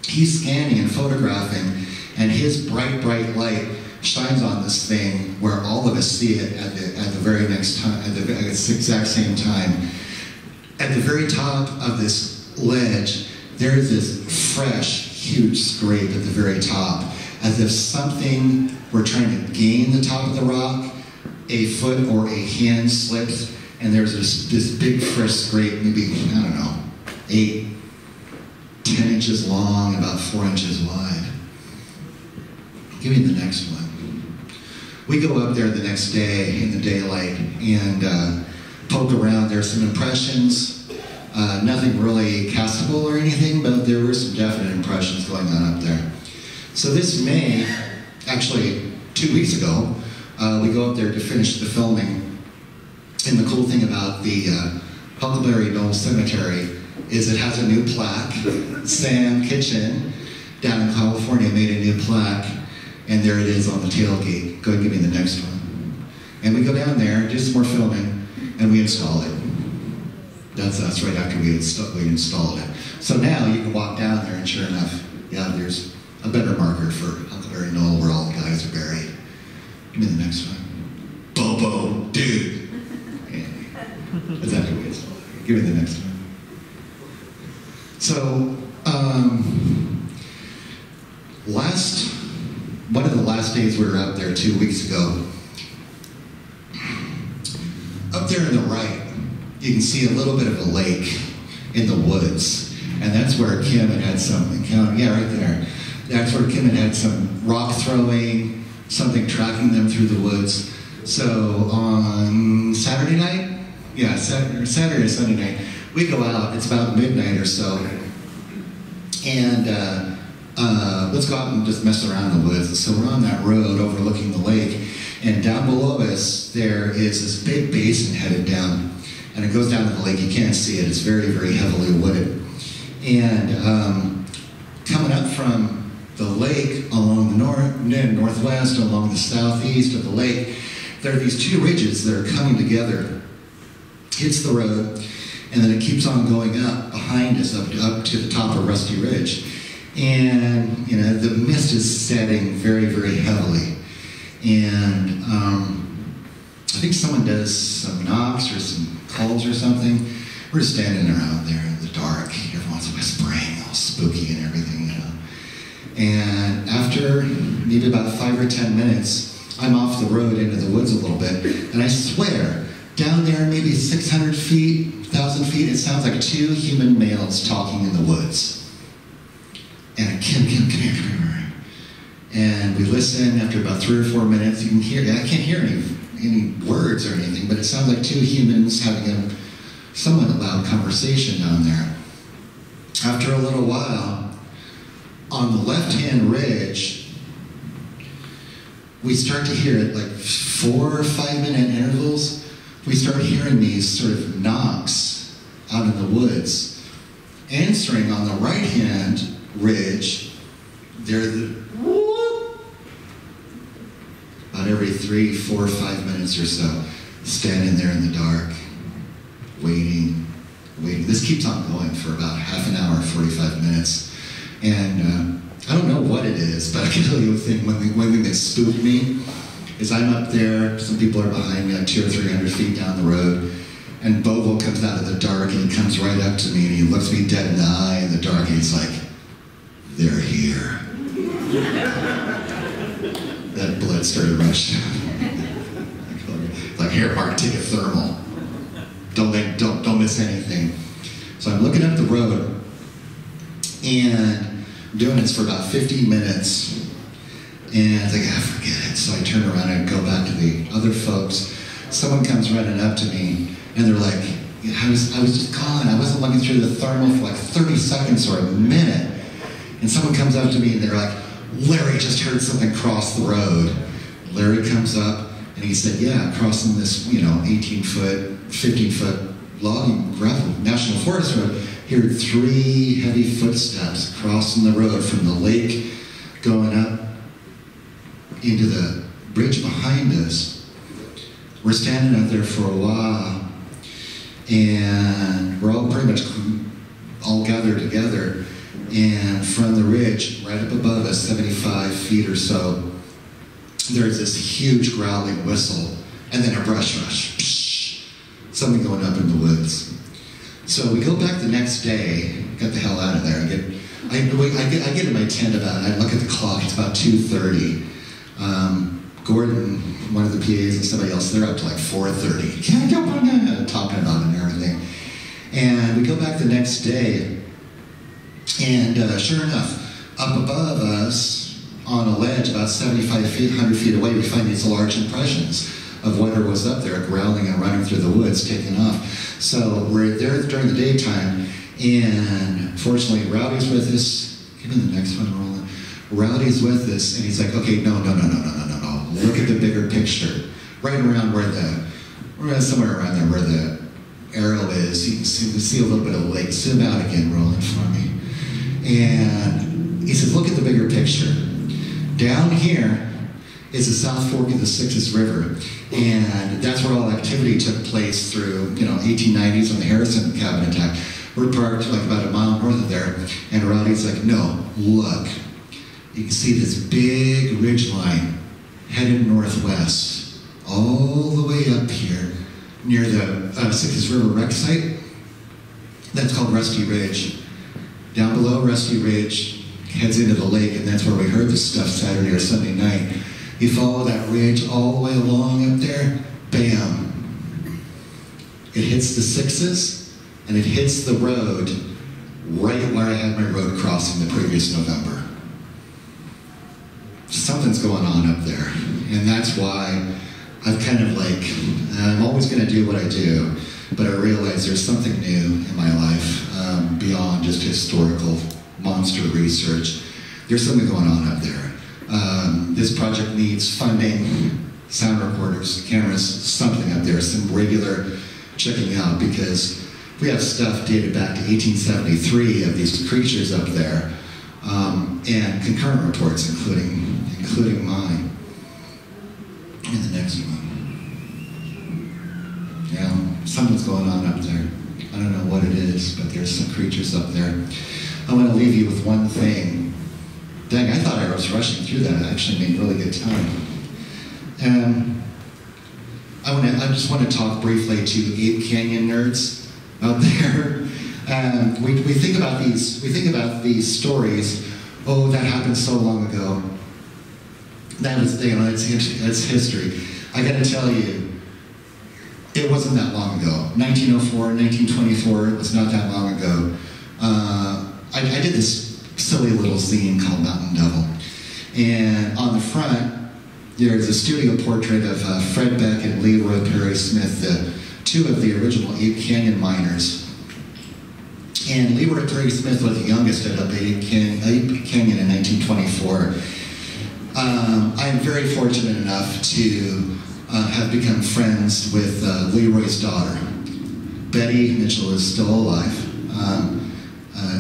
He's scanning and photographing, and his bright, bright light shines on this thing where all of us see it at the very next time, at the exact same time. At the very top of this ledge, there's this fresh, huge scrape at the very top, as if something were trying to gain the top of the rock. A foot or a hand slips, and there's this big fresh scrape, maybe, I don't know, 8, 10 inches long, about 4 inches wide. Give me the next one. We go up there the next day in the daylight and poke around. There's some impressions. Nothing really castable or anything, but there were some definite impressions going on up there. So this May, actually 2 weeks ago, we go up there to finish the filming. And the cool thing about the Huckleberry Knoll Cemetery is it has a new plaque. Sam Kitchen down in California made a new plaque, and there it is on the tailgate. Go ahead and give me the next one. And we go down there, do some more filming, and we install it. That's right after we installed it. So now you can walk down there, and sure enough, yeah, there's a better marker for Huckleberry Knoll where all the guys are buried. Give me the next one. Bobo, dude. That's after we installed it. Give me the next one. So, one of the last days we were out there 2 weeks ago, up there on the right, you can see a little bit of a lake in the woods. And that's where Kim had some encounter. Yeah, right there. That's where Kim had some rock throwing, something tracking them through the woods. So on Saturday night, yeah, Saturday or Sunday night, we go out. It's about midnight or so. And let's go out and just mess around in the woods. So we're on that road overlooking the lake. And down below us, there is this big basin headed down. And it goes down to the lake. You can't see it. It's very, very heavily wooded. And coming up from the lake along the northwest, along the southeast of the lake, there are these two ridges that are coming together. Hits the road. and then it keeps on going up behind us, up to the top of Rusty Ridge. And, you know, the mist is setting very, very heavily. And I think someone does some knocks or some calls or something. We're just standing around there in the dark. Everyone's whispering, all spooky and everything, you know. And after maybe about 5 or 10 minutes, I'm off the road into the woods a little bit, and I swear, down there maybe 600 feet, 1,000 feet, it sounds like 2 human males talking in the woods. And come here. And we listen. After about 3 or 4 minutes, you can hear, I can't hear any words or anything, but it sounds like 2 humans having a somewhat loud conversation down there. After a little while, on the left-hand ridge, we start to hear it like 4 or 5 minute intervals. We start hearing these sort of knocks out in the woods. Answering on the right-hand ridge, they're the whoop, about every 3, 4, 5 minutes or so, standing there in the dark, waiting. This keeps on going for about half an hour, 45 minutes. And I don't know what it is, but I can tell you one thing that spooked me is I'm up there, some people are behind me, like 200 or 300 feet down the road, and Bobo comes out of the dark and he comes right up to me and he looks me dead in the eye in the dark and he's like, "They're here." That blood started rushing. Like, "Here, Mark, take a thermal. Don't miss anything." So I'm looking up the road, and I'm doing this for about 15 minutes, and I was like, forget it. So I turn around and go back to the other folks. Someone comes running up to me, and they're like, I was just gone. I wasn't looking through the thermal for like 30 seconds or a minute. And someone comes up to me, and they're like, "Larry just heard something cross the road." Larry comes up, and he said, "Yeah, crossing this, 18-foot, 15-foot logging gravel National Forest road, heard 3 heavy footsteps crossing the road from the lake going up into the bridge behind us." We're standing out there for a while, and we're all pretty much all gathered together, and from the ridge right up above us, 75 feet or so, there's this huge growling whistle, and then a brush rush. Something going up in the woods. So we go back the next day, get the hell out of there. I get in my tent I look at the clock, it's about 2:30. Gordon, one of the PAs and somebody else, they're up to like 4:30. Talking about it and everything. And we go back the next day, and sure enough, up above us, on a ledge about 75 feet, 100 feet away, we find these large impressions of whatever was up there, growling and running through the woods, taking off. So we're there during the daytime, and fortunately, Rowdy's with us. Give me the next one, Roland. Rowdy's with us, and he's like, "Okay, no. Look at the bigger picture. Right around we're somewhere around there where the arrow is. You can see a little bit of lake. Zoom out again, Roland, for me." And he says, "Look at the bigger picture. Down here is the South Fork of the Sixes River, and that's where all activity took place through, 1890s when the Harrison cabin attack. We're parked like about a mile north of there, and Rowdy's like, "No, look. You can see this big ridge line headed northwest, all the way up here, near the Sixes River wreck site. That's called Rusty Ridge. Down below Rusty Ridge, heads into the lake, and that's where we heard this stuff Saturday or Sunday night. You follow that ridge all the way along up there, bam. It hits the Sixes, and it hits the road right where I had my road crossing the previous November. Something's going on up there, and that's why I've kind of I'm always going to do what I do, but I realize there's something new in my life beyond just historical monster research. There's something going on up there. This project needs funding, sound recorders, cameras, something up there, some regular checking out, because we have stuff dated back to 1873 of these creatures up there, and concurrent reports, including mine. And the next one. Yeah, something's going on up there. I don't know what it is, but there's some creatures up there. I want to leave you with one thing. Dang, I thought I was rushing through that. I actually made really good time. I just want to talk briefly to Ape Canyon nerds out there. We think about these stories. Oh, that happened so long ago. That was, it's history. I got to tell you, it wasn't that long ago. 1904, 1924, it was not that long ago. I did this silly little zine called Mountain Devil. And on the front, there's a studio portrait of Fred Beck and Leroy Perry Smith, two of the original Ape Canyon miners. And Leroy Perry Smith was the youngest at Ape Canyon in 1924. I am very fortunate enough to have become friends with Leroy's daughter. Betty Mitchell is still alive,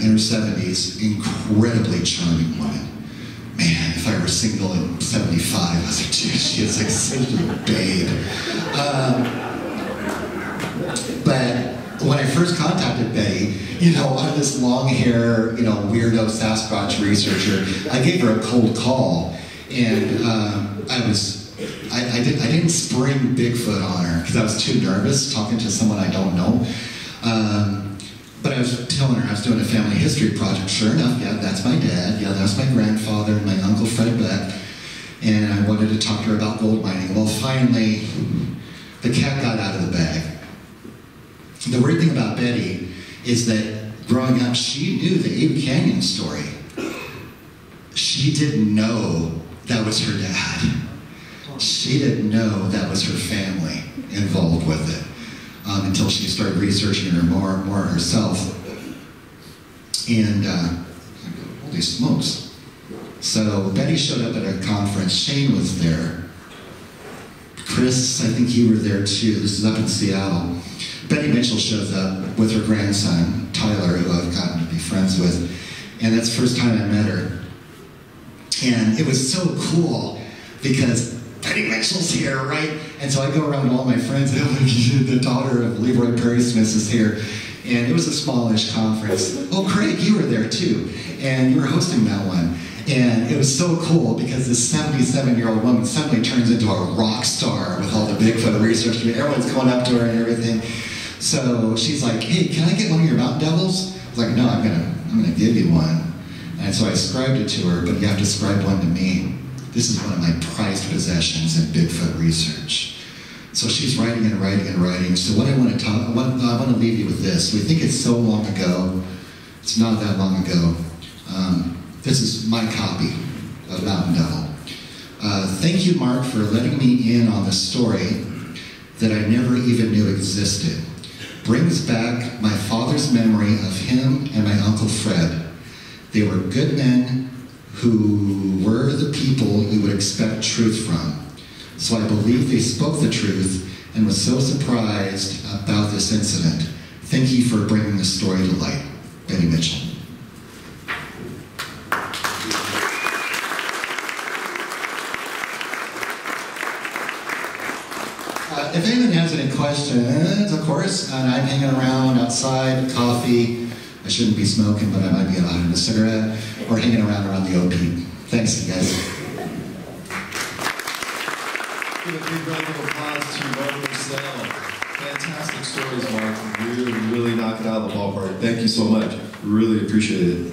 in her 70s, incredibly charming woman. Man, if I were single in 75, I was like, dude, she is like such a babe. But when I first contacted Betty, I'm this long hair, weirdo Sasquatch researcher, I gave her a cold call, and I didn't spring Bigfoot on her because I was too nervous talking to someone I don't know. But I was telling her I was doing a family history project. Sure enough, yeah, that's my dad. Yeah, that's my grandfather and my uncle Fred Beck. And I wanted to talk to her about gold mining. Well, finally, the cat got out of the bag. The weird thing about Betty is that growing up, she knew the Ape Canyon story. She didn't know that was her dad. She didn't know that was her family involved with it until she started researching her more herself. And holy smokes. So Betty showed up at a conference. Shane was there. Chris, I think you were there too. This is up in Seattle. Betty Mitchell shows up with her grandson, Tyler, who I've gotten to be friends with. And that's the first time I met her. And it was so cool because Betty Mitchell's here, right? And so I go around to all my friends, and the daughter of Leroy Perry Smith is here. And it was a smallish conference. Oh, Craig, you were there too. And you were hosting that one. And it was so cool because this 77-year-old woman suddenly turns into a rock star with all the Bigfoot research. Everyone's going up to her and everything. So she's like, hey, can I get one of your mountain devils? I was like, no, I'm gonna give you one. And so I ascribed it to her, but you have to ascribe one to me. This is one of my prized possessions in Bigfoot research. So she's writing and writing and writing. So what I want to leave you with this. We think it's so long ago. It's not that long ago. This is my copy of Mountain Devil. Thank you, Marc, for letting me in on the story that I never even knew existed. Brings back my father's memory of him and my Uncle Fred. They were good men who were the people you would expect truth from. So I believe they spoke the truth and was so surprised about this incident. Thank you for bringing this story to light. Betty Mitchell. If anyone has any questions, of course, and I'm hanging around outside, coffee. I shouldn't be smoking, but I might be having a cigarette, or hanging around the OP. Thanks, you guys. Give a big round of applause to Myrsell. Fantastic stories, Marc. Really knocked it out of the ballpark. Thank you so much. Really appreciate it.